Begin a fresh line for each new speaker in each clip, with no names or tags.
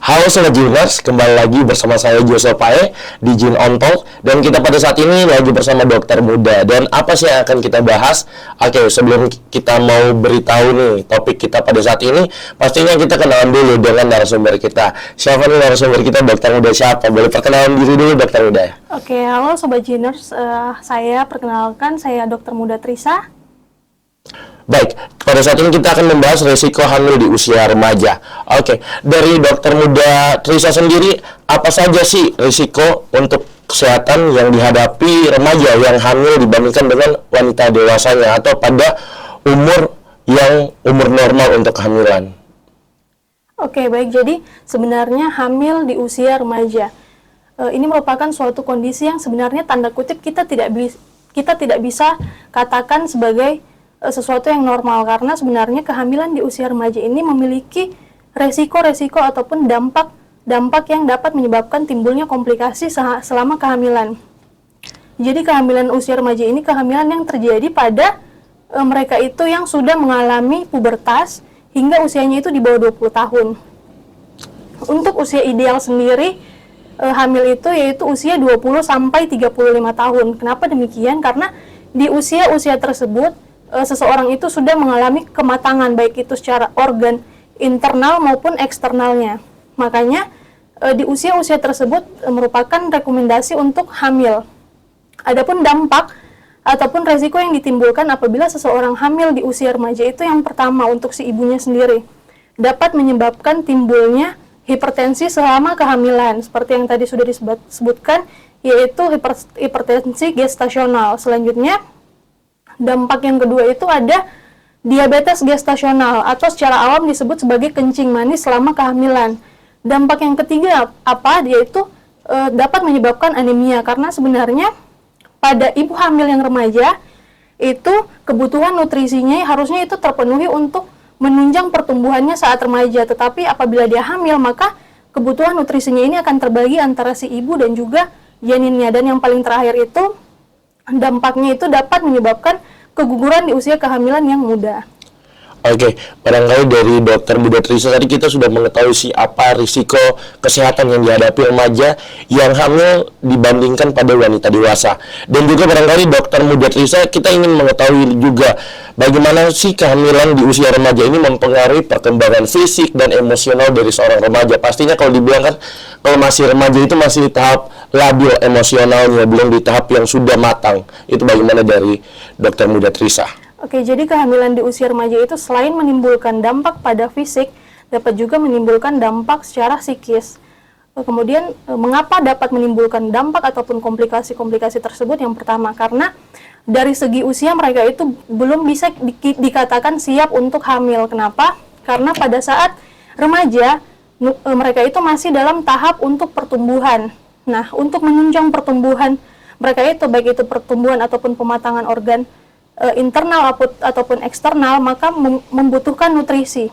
Halo Sobat Jiners, kembali lagi bersama saya Joshua Pae di Jin On Talk. Dan kita pada saat ini lagi bersama dokter muda. Dan apa sih yang akan kita bahas? Oke, sebelum kita mau beritahu nih topik kita pada saat ini, pastinya kita kenalan dulu dengan narasumber kita. Siapa nih narasumber kita, dokter muda siapa? Boleh perkenalan diri dulu dokter muda.
Oke, halo Sobat Jiners, saya perkenalkan, saya dokter muda Trisa.
Baik, pada saat ini kita akan membahas risiko hamil di usia remaja. Oke, dari dokter muda Trisa sendiri, apa saja sih risiko untuk kesehatan yang dihadapi remaja yang hamil dibandingkan dengan wanita dewasanya atau pada umur normal untuk kehamilan?
Oke, baik, jadi sebenarnya hamil di usia remaja ini merupakan suatu kondisi yang sebenarnya tanda kutip kita tidak bisa katakan sebagai sesuatu yang normal, karena sebenarnya kehamilan di usia remaja ini memiliki resiko-resiko ataupun dampak yang dapat menyebabkan timbulnya komplikasi selama kehamilan. Jadi kehamilan usia remaja ini kehamilan yang terjadi pada mereka itu yang sudah mengalami pubertas hingga usianya itu di bawah 20 tahun. Untuk usia ideal sendiri hamil itu yaitu usia 20 sampai 35 tahun. Kenapa demikian? Karena di usia-usia tersebut seseorang itu sudah mengalami kematangan, baik itu secara organ internal maupun eksternalnya. Makanya di usia-usia tersebut merupakan rekomendasi untuk hamil. Adapun dampak ataupun resiko yang ditimbulkan apabila seseorang hamil di usia remaja itu, yang pertama untuk si ibunya sendiri dapat menyebabkan timbulnya hipertensi selama kehamilan, seperti yang tadi sudah disebutkan, yaitu hipertensi gestasional. Selanjutnya, dampak yang kedua itu ada diabetes gestasional atau secara awam disebut sebagai kencing manis selama kehamilan. Dampak yang ketiga apa? Yaitu dapat menyebabkan anemia, karena sebenarnya pada ibu hamil yang remaja itu kebutuhan nutrisinya harusnya itu terpenuhi untuk menunjang pertumbuhannya saat remaja. Tetapi apabila dia hamil, maka kebutuhan nutrisinya ini akan terbagi antara si ibu dan juga janinnya. Dan yang paling terakhir itu dampaknya itu dapat menyebabkan keguguran di usia kehamilan yang muda.
Oke, barangkali dari dokter muda Trisa tadi kita sudah mengetahui sih apa risiko kesehatan yang dihadapi remaja yang hamil dibandingkan pada wanita dewasa. Dan juga barangkali dokter muda Trisa kita ingin mengetahui juga bagaimana sih kehamilan di usia remaja ini mempengaruhi perkembangan fisik dan emosional dari seorang remaja. Pastinya kalau dibilang kan kalau masih remaja itu masih di tahap labil emosionalnya, belum di tahap yang sudah matang. Itu bagaimana dari dokter muda Trisa?
Oke, jadi kehamilan di usia remaja itu selain menimbulkan dampak pada fisik, dapat juga menimbulkan dampak secara psikis. Kemudian, mengapa dapat menimbulkan dampak ataupun komplikasi-komplikasi tersebut? Yang pertama, karena dari segi usia mereka itu belum bisa dikatakan siap untuk hamil. Kenapa? Karena pada saat remaja, mereka itu masih dalam tahap untuk pertumbuhan. Nah, untuk menunjang pertumbuhan mereka itu, baik itu pertumbuhan ataupun pematangan organ internal ataupun eksternal, maka membutuhkan nutrisi.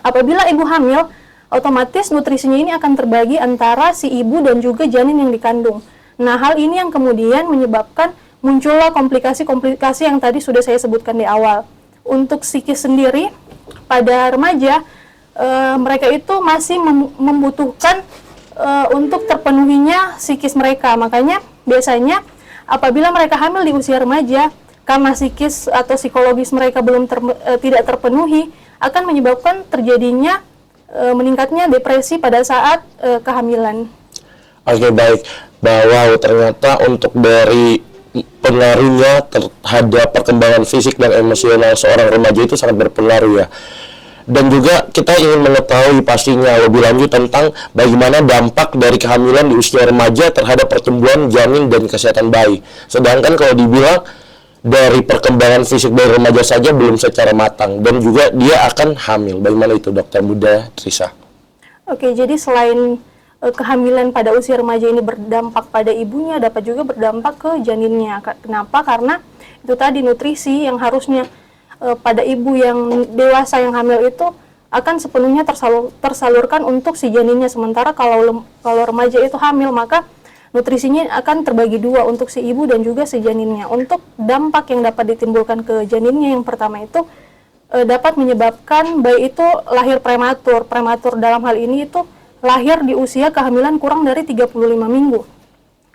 Apabila ibu hamil, otomatis nutrisinya ini akan terbagi antara si ibu dan juga janin yang dikandung. Nah, hal ini yang kemudian menyebabkan muncullah komplikasi-komplikasi yang tadi sudah saya sebutkan di awal. Untuk psikis sendiri, pada remaja, mereka itu masih membutuhkan untuk terpenuhinya psikis mereka. Makanya biasanya apabila mereka hamil di usia remaja, karena psikis atau psikologis mereka belum tidak terpenuhi, akan menyebabkan terjadinya meningkatnya depresi pada saat kehamilan.
Oke, baik. Bahwa ternyata untuk dari pengaruhnya terhadap perkembangan fisik dan emosional seorang remaja itu sangat berpengaruh ya. Dan juga kita ingin mengetahui pastinya lebih lanjut tentang bagaimana dampak dari kehamilan di usia remaja terhadap pertumbuhan janin dan kesehatan bayi. Sedangkan kalau dibilang dari perkembangan fisik dari remaja saja belum secara matang dan juga dia akan hamil. Bagaimana itu dokter muda Trisa?
Oke, jadi selain kehamilan pada usia remaja ini berdampak pada ibunya, dapat juga berdampak ke janinnya. Kenapa? Karena itu tadi nutrisi yang harusnya pada ibu yang dewasa yang hamil itu akan sepenuhnya tersalurkan untuk si janinnya. Sementara kalau remaja itu hamil, maka nutrisinya akan terbagi dua untuk si ibu dan juga si janinnya. Untuk dampak yang dapat ditimbulkan ke janinnya, yang pertama itu dapat menyebabkan bayi itu lahir prematur. Prematur dalam hal ini itu lahir di usia kehamilan kurang dari 35 minggu.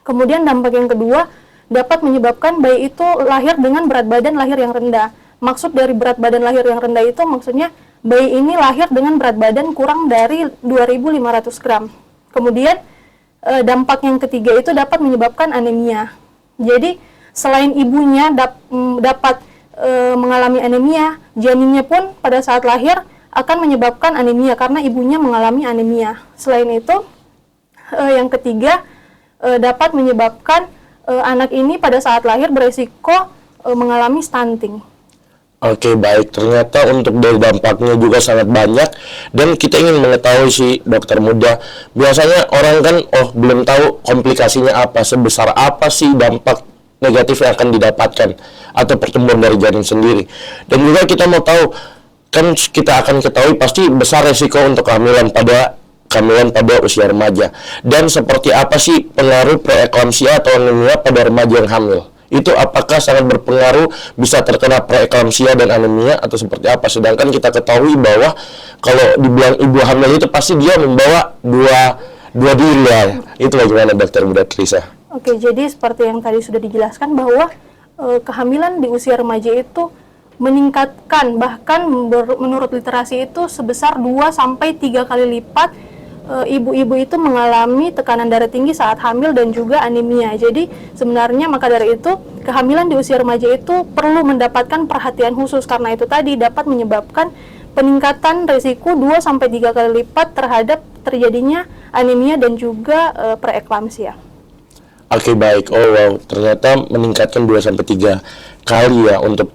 Kemudian dampak yang kedua, dapat menyebabkan bayi itu lahir dengan berat badan lahir yang rendah. Maksud dari berat badan lahir yang rendah itu maksudnya bayi ini lahir dengan berat badan kurang dari 2.500 gram. Kemudian dampak yang ketiga itu dapat menyebabkan anemia. Jadi selain ibunya dapat mengalami anemia, janinnya pun pada saat lahir akan menyebabkan anemia karena ibunya mengalami anemia. Selain itu, yang ketiga dapat menyebabkan anak ini pada saat lahir beresiko mengalami stunting.
Oke, baik. Ternyata untuk dari dampaknya juga sangat banyak, dan kita ingin mengetahui si dokter muda. Biasanya orang kan belum tahu komplikasinya apa, sebesar apa sih dampak negatif yang akan didapatkan atau pertumbuhan dari janin sendiri. Dan juga kita mau tahu, kan kita akan ketahui pasti besar resiko untuk kehamilan pada usia remaja. Dan seperti apa sih pengaruh preeklamsia atau anemia pada remaja yang hamil? Itu apakah sangat berpengaruh bisa terkena preeklamsia dan anemia atau seperti apa? Sedangkan kita ketahui bahwa kalau dibilang ibu hamil itu pasti dia membawa dua diri ya. Itu bagaimana dokter muda Trisa?
Oke, jadi seperti yang tadi sudah dijelaskan bahwa kehamilan di usia remaja itu meningkatkan, bahkan menurut literasi itu sebesar 2-3 kali lipat ibu-ibu itu mengalami tekanan darah tinggi saat hamil dan juga anemia. Jadi sebenarnya maka dari itu kehamilan di usia remaja itu perlu mendapatkan perhatian khusus karena itu tadi dapat menyebabkan peningkatan risiko 2-3 kali lipat terhadap terjadinya anemia dan juga preeklamsia.
Oke, baik. Oh wow, ternyata meningkatkan 2-3 kali ya untuk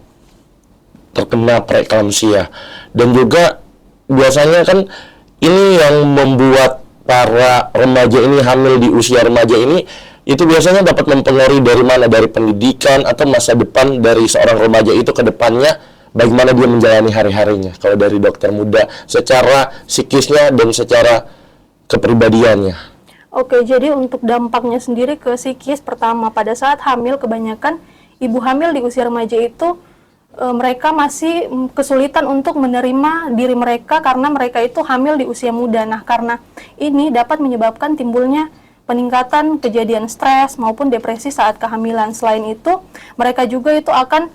terkena preeklamsia. Dan juga biasanya kan ini yang membuat para remaja ini hamil di usia remaja ini itu biasanya dapat mempengaruhi dari mana? Dari pendidikan atau masa depan dari seorang remaja itu ke depannya, bagaimana dia menjalani hari-harinya. Kalau dari dokter muda secara psikisnya dan secara kepribadiannya.
Oke, jadi untuk dampaknya sendiri ke psikis, pertama pada saat hamil kebanyakan ibu hamil di usia remaja itu mereka masih kesulitan untuk menerima diri mereka karena mereka itu hamil di usia muda. Nah, karena ini dapat menyebabkan timbulnya peningkatan kejadian stres maupun depresi saat kehamilan. Selain itu, mereka juga itu akan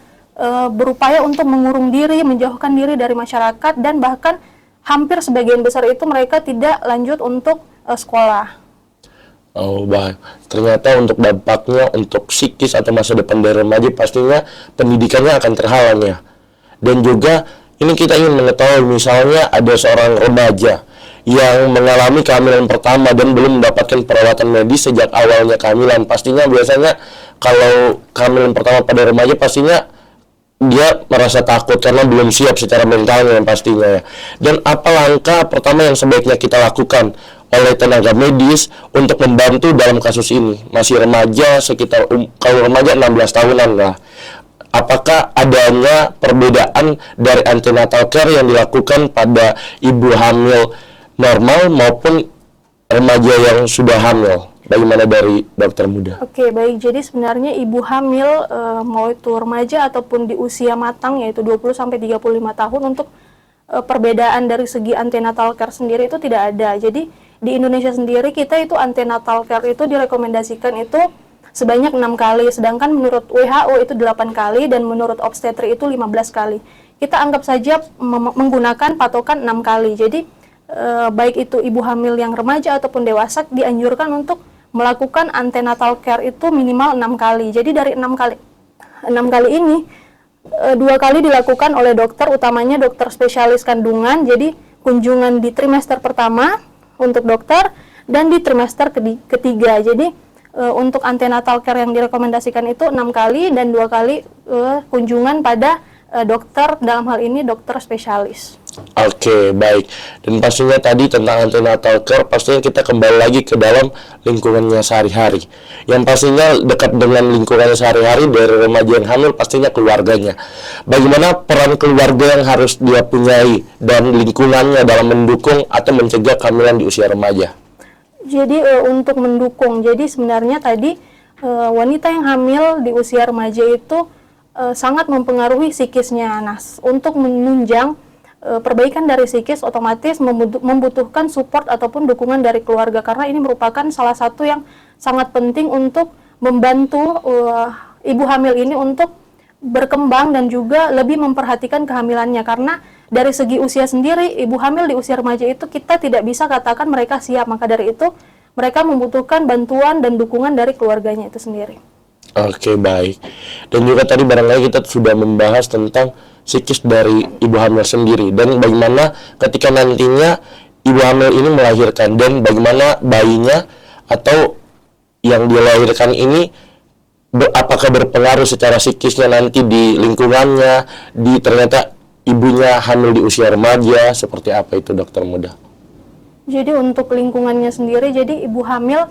berupaya untuk mengurung diri, menjauhkan diri dari masyarakat, dan bahkan hampir sebagian besar itu mereka tidak lanjut untuk sekolah.
Oh, baik. Ternyata untuk dampaknya untuk psikis atau masa depan dari remaja pastinya pendidikannya akan terhalang ya. Dan juga ini kita ingin mengetahui misalnya ada seorang remaja yang mengalami kehamilan pertama dan belum mendapatkan perawatan medis sejak awalnya kehamilan. Pastinya biasanya kalau kehamilan pertama pada remaja pastinya dia merasa takut karena belum siap secara mentalnya pastinya ya. Dan apa langkah pertama yang sebaiknya kita lakukan oleh tenaga medis untuk membantu dalam kasus ini? Masih remaja, sekitar kalau remaja 16 tahunan lah. Apakah adanya perbedaan dari antenatal care yang dilakukan pada ibu hamil normal maupun remaja yang sudah hamil? Bagaimana dari dokter muda?
Oke, baik. Jadi sebenarnya ibu hamil mau itu remaja ataupun di usia matang yaitu 20-35 tahun untuk perbedaan dari segi antenatal care sendiri itu tidak ada. Jadi di Indonesia sendiri kita itu antenatal care itu direkomendasikan itu sebanyak 6 kali, sedangkan menurut WHO itu 8 kali dan menurut obstetri itu 15 kali. Kita anggap saja menggunakan patokan 6 kali. Jadi baik itu ibu hamil yang remaja ataupun dewasa dianjurkan untuk melakukan antenatal care itu minimal 6 kali. Jadi dari 6 kali ini 2 kali dilakukan oleh dokter, utamanya dokter spesialis kandungan. Jadi kunjungan di trimester pertama untuk dokter dan di trimester ketiga. Jadi untuk antenatal care yang direkomendasikan itu 6 kali dan 2 kali kunjungan pada dokter, dalam hal ini dokter spesialis.
Oke, baik. Dan pastinya tadi tentang antenatal care, pastinya kita kembali lagi ke dalam lingkungannya sehari-hari. Yang pastinya dekat dengan lingkungannya sehari-hari dari remaja yang hamil pastinya keluarganya. Bagaimana peran keluarga yang harus dia punyai dan lingkungannya dalam mendukung atau mencegah kehamilan di usia remaja?
Jadi untuk mendukung, jadi sebenarnya tadi wanita yang hamil di usia remaja itu sangat mempengaruhi psikisnya. Nah, untuk menunjang perbaikan dari psikis otomatis membutuhkan support ataupun dukungan dari keluarga, karena ini merupakan salah satu yang sangat penting untuk membantu ibu hamil ini untuk berkembang dan juga lebih memperhatikan kehamilannya. Karena dari segi usia sendiri, ibu hamil di usia remaja itu kita tidak bisa katakan mereka siap, maka dari itu mereka membutuhkan bantuan dan dukungan dari keluarganya itu sendiri.
Oke, baik. Dan juga tadi barangkali kita sudah membahas tentang psikis dari ibu hamil sendiri dan bagaimana ketika nantinya ibu hamil ini melahirkan dan bagaimana bayinya atau yang dilahirkan ini apakah berpengaruh secara psikisnya nanti di lingkungannya, di ternyata ibunya hamil di usia remaja, seperti apa itu dokter muda?
Jadi untuk lingkungannya sendiri, jadi ibu hamil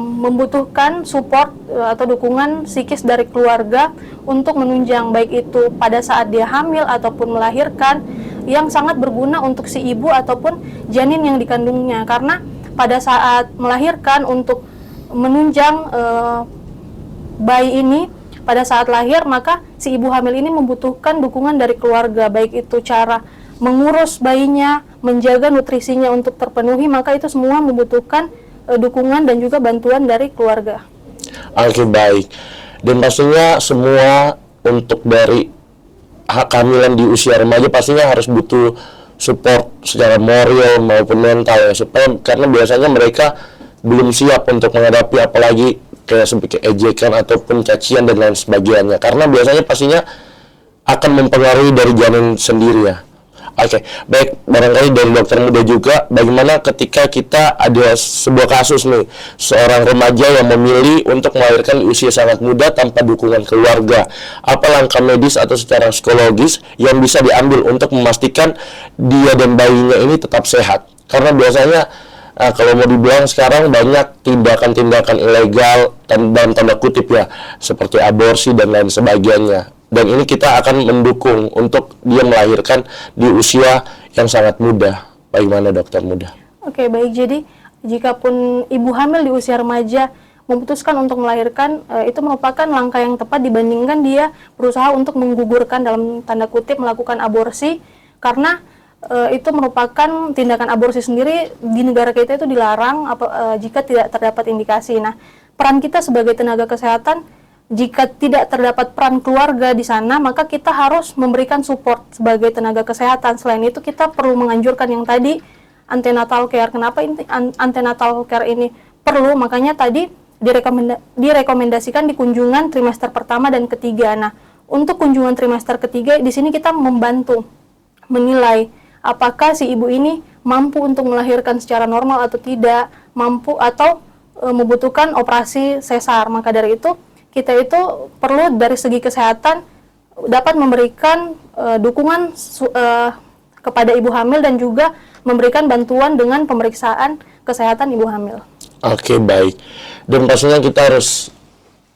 membutuhkan support atau dukungan psikis dari keluarga untuk menunjang, baik itu pada saat dia hamil ataupun melahirkan, yang sangat berguna untuk si ibu ataupun janin yang dikandungnya. Karena pada saat melahirkan untuk menunjang bayi ini pada saat lahir, maka si ibu hamil ini membutuhkan dukungan dari keluarga, baik itu cara mengurus bayinya, menjaga nutrisinya untuk terpenuhi, maka itu semua membutuhkan dukungan dan juga bantuan dari keluarga.
Oke, baik. Dan pastinya semua untuk dari kehamilan di usia remaja pastinya harus butuh support secara moral maupun mental ya, supaya karena biasanya mereka belum siap untuk menghadapi apalagi kayak seperti ejekan ataupun cacian dan lain sebagainya, karena biasanya pastinya akan mempengaruhi dari janin sendiri ya. Oke, baik, barangkali dari dokter muda juga, bagaimana ketika kita ada sebuah kasus nih, seorang remaja yang memilih untuk melahirkan di usia sangat muda tanpa dukungan keluarga. Apa langkah medis atau secara psikologis yang bisa diambil untuk memastikan dia dan bayinya ini tetap sehat? Karena biasanya kalau mau dibilang sekarang banyak tindakan-tindakan ilegal dalam tanda kutip ya, seperti aborsi dan lain sebagainya. Dan ini kita akan mendukung untuk dia melahirkan di usia yang sangat muda. Bagaimana dokter muda?
Oke, baik. Jadi jikapun ibu hamil di usia remaja memutuskan untuk melahirkan, itu merupakan langkah yang tepat dibandingkan dia berusaha untuk menggugurkan, dalam tanda kutip, melakukan aborsi, karena itu merupakan tindakan aborsi sendiri di negara kita itu dilarang jika tidak terdapat indikasi. Nah, peran kita sebagai tenaga kesehatan, jika tidak terdapat peran keluarga di sana, maka kita harus memberikan support sebagai tenaga kesehatan. Selain itu, kita perlu menganjurkan yang tadi, antenatal care. Kenapa antenatal care ini perlu? Makanya tadi direkomendasikan di kunjungan trimester pertama dan ketiga. Nah, untuk kunjungan trimester ketiga, di sini kita membantu menilai apakah si ibu ini mampu untuk melahirkan secara normal atau tidak, mampu atau membutuhkan operasi sesar. Maka dari itu, kita itu perlu dari segi kesehatan dapat memberikan dukungan kepada ibu hamil dan juga memberikan bantuan dengan pemeriksaan kesehatan ibu hamil.
Oke, baik. Dan pastinya kita harus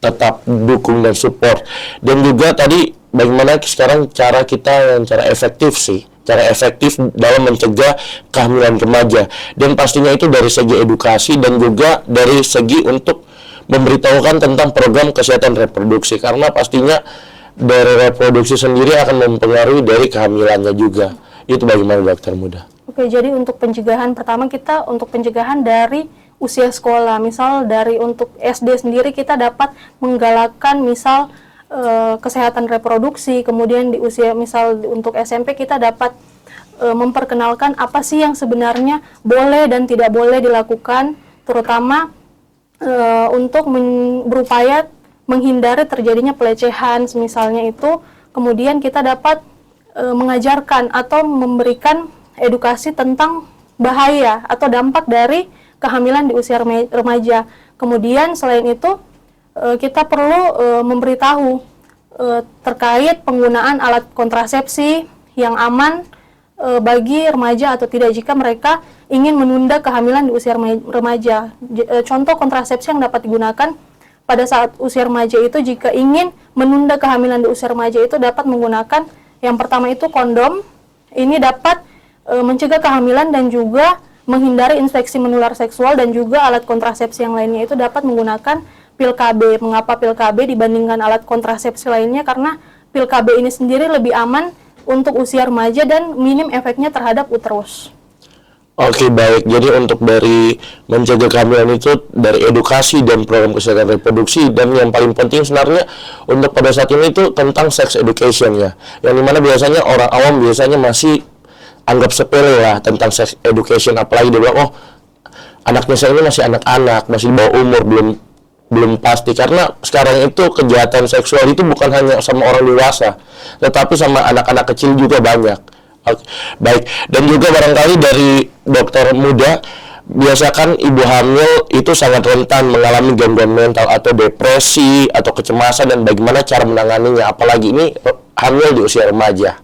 tetap dukung dan support. Dan juga tadi bagaimana sekarang cara kita yang cara efektif dalam mencegah kehamilan remaja. Dan pastinya itu dari segi edukasi dan juga dari segi untuk memberitahukan tentang program kesehatan reproduksi, karena pastinya dari reproduksi sendiri akan mempengaruhi dari kehamilannya juga. Itu bagaimana dokter muda?
Oke, jadi untuk pencegahan, pertama kita untuk pencegahan dari usia sekolah, misal dari untuk SD sendiri kita dapat menggalakkan misal kesehatan reproduksi, kemudian di usia misal untuk SMP kita dapat memperkenalkan apa sih yang sebenarnya boleh dan tidak boleh dilakukan, terutama untuk berupaya menghindari terjadinya pelecehan misalnya itu. Kemudian kita dapat mengajarkan atau memberikan edukasi tentang bahaya atau dampak dari kehamilan di usia remaja. Kemudian selain itu kita perlu memberitahu terkait penggunaan alat kontrasepsi yang aman bagi remaja atau tidak jika mereka ingin menunda kehamilan di usia remaja. Contoh kontrasepsi yang dapat digunakan pada saat usia remaja itu, jika ingin menunda kehamilan di usia remaja itu dapat menggunakan yang pertama itu kondom. Ini dapat mencegah kehamilan dan juga menghindari infeksi menular seksual, dan juga alat kontrasepsi yang lainnya itu dapat menggunakan pil KB. Mengapa pil KB dibandingkan alat kontrasepsi lainnya? Karena pil KB ini sendiri lebih aman untuk usia remaja dan minim efeknya terhadap uterus.
Oke, baik. Jadi untuk dari mencegah kehamilan itu dari edukasi dan program kesehatan reproduksi, dan yang paling penting sebenarnya untuk pada saat ini itu tentang sex education ya. Yang dimana biasanya orang awam biasanya masih anggap sepele lah tentang sex education, apalagi dia bilang, oh anaknya saya ini masih anak-anak, masih di bawah umur, belum pasti. Karena sekarang itu kejahatan seksual itu bukan hanya sama orang dewasa, tetapi sama anak-anak kecil juga banyak. Oke, baik. Dan juga barangkali dari dokter muda, biasakan ibu hamil itu sangat rentan mengalami gangguan mental atau depresi atau kecemasan, dan bagaimana cara menanganinya, apalagi ini hamil di usia remaja.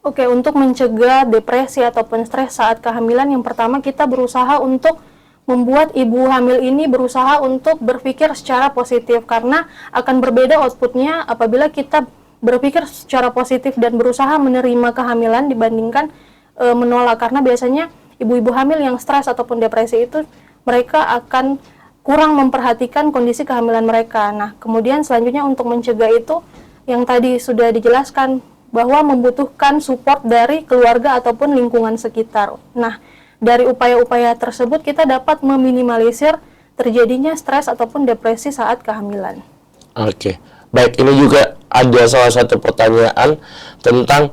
Oke, untuk mencegah depresi ataupun stres saat kehamilan, yang pertama kita berusaha untuk membuat ibu hamil ini berusaha untuk berpikir secara positif, karena akan berbeda outputnya apabila kita berpikir secara positif dan berusaha menerima kehamilan dibandingkan menolak. Karena biasanya ibu-ibu hamil yang stres ataupun depresi itu mereka akan kurang memperhatikan kondisi kehamilan mereka. Nah, kemudian selanjutnya untuk mencegah itu yang tadi sudah dijelaskan bahwa membutuhkan support dari keluarga ataupun lingkungan sekitar. Nah, dari upaya-upaya tersebut kita dapat meminimalisir terjadinya stres ataupun depresi saat kehamilan.
Oke. Baik, ini juga ada salah satu pertanyaan tentang,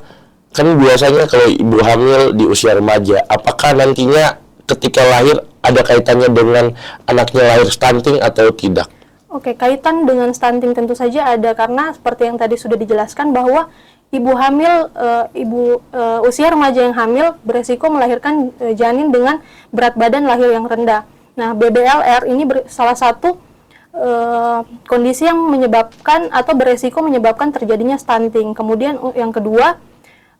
kan biasanya kalau ibu hamil di usia remaja, apakah nantinya ketika lahir ada kaitannya dengan anaknya lahir stunting atau tidak?
Oke, kaitan dengan stunting tentu saja ada, karena seperti yang tadi sudah dijelaskan bahwa ibu hamil, usia remaja yang hamil beresiko melahirkan janin dengan berat badan lahir yang rendah. Nah, BBLR ini salah satu kondisi yang menyebabkan atau beresiko menyebabkan terjadinya stunting. Kemudian yang kedua,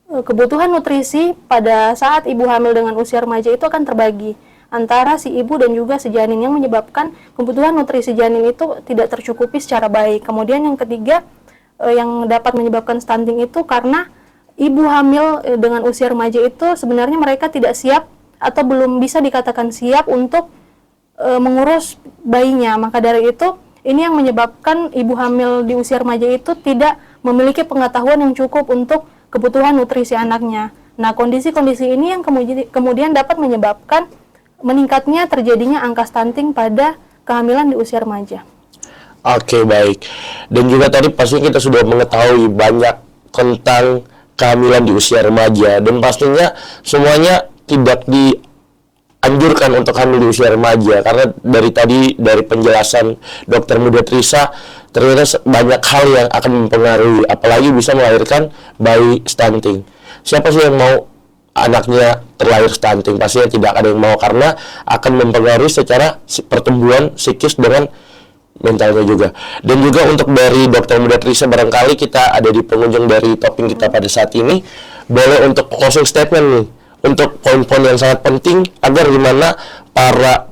kebutuhan nutrisi pada saat ibu hamil dengan usia remaja itu akan terbagi antara si ibu dan juga si janin, yang menyebabkan kebutuhan nutrisi janin itu tidak tercukupi secara baik. Kemudian yang ketiga, yang dapat menyebabkan stunting itu karena ibu hamil dengan usia remaja itu sebenarnya mereka tidak siap atau belum bisa dikatakan siap untuk mengurus bayinya. Maka dari itu, ini yang menyebabkan ibu hamil di usia remaja itu tidak memiliki pengetahuan yang cukup untuk kebutuhan nutrisi anaknya. Nah, kondisi-kondisi ini yang kemudian dapat menyebabkan meningkatnya terjadinya angka stunting pada kehamilan di usia remaja.
Oke, baik. Dan juga tadi pastinya kita sudah mengetahui banyak tentang kehamilan di usia remaja, dan pastinya semuanya tidak dianjurkan untuk hamil di usia remaja, karena dari penjelasan dokter muda Trisa ternyata banyak hal yang akan mempengaruhi, apalagi bisa melahirkan bayi stunting. Siapa sih yang mau anaknya terlahir stunting? Pastinya tidak ada yang mau, karena akan mempengaruhi secara pertumbuhan psikis dengan mentalnya juga. Dan juga untuk dari dokter muda Trisa, barangkali kita ada di pengunjung dari topik kita pada saat ini, boleh untuk closing statement nih, untuk poin-poin yang sangat penting agar gimana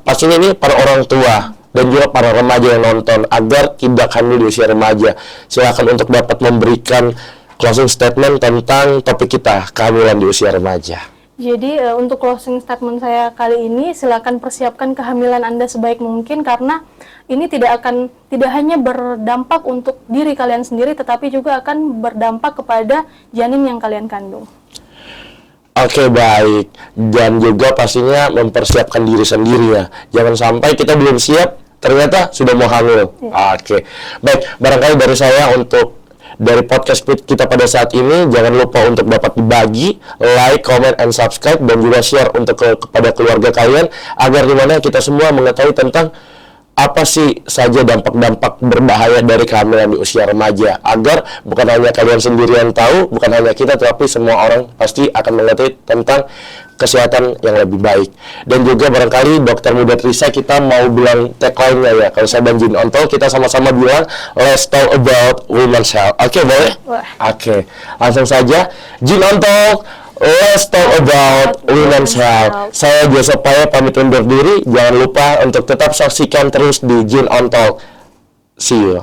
pastinya ini para orang tua dan juga para remaja yang nonton agar tidak hamil di usia remaja. Silakan untuk dapat memberikan closing statement tentang topik kita, kehamilan di usia remaja.
Jadi untuk closing statement saya kali ini, silakan persiapkan kehamilan Anda sebaik mungkin, karena ini tidak hanya berdampak untuk diri kalian sendiri, tetapi juga akan berdampak kepada janin yang kalian kandung.
Oke, baik. Dan juga pastinya mempersiapkan diri sendiri ya. Jangan sampai kita belum siap, ternyata sudah mau hamil. Oke. Baik, barangkali dari saya untuk dari podcast kita pada saat ini, jangan lupa untuk dapat dibagi, like, comment, and subscribe, dan juga share untuk kepada keluarga kalian, agar dimana kita semua mengetahui tentang apa sih saja dampak-dampak berbahaya dari kehamilan di usia remaja, agar bukan hanya kalian sendiri yang tahu, bukan hanya kita, tapi semua orang pasti akan mengetahui tentang kesehatan yang lebih baik. Dan juga barangkali dokter muda Trisa, kita mau bilang tagline-nya ya, kalau saya dan Jin Ontol, kita sama-sama bilang let's talk about women's health. Oke, boleh? Oke, langsung saja Jin Ontol, let's talk about women's health. Saya Joseph Paya pamit undur diri. Jangan lupa untuk tetap saksikan terus di Jin Ontol. See you.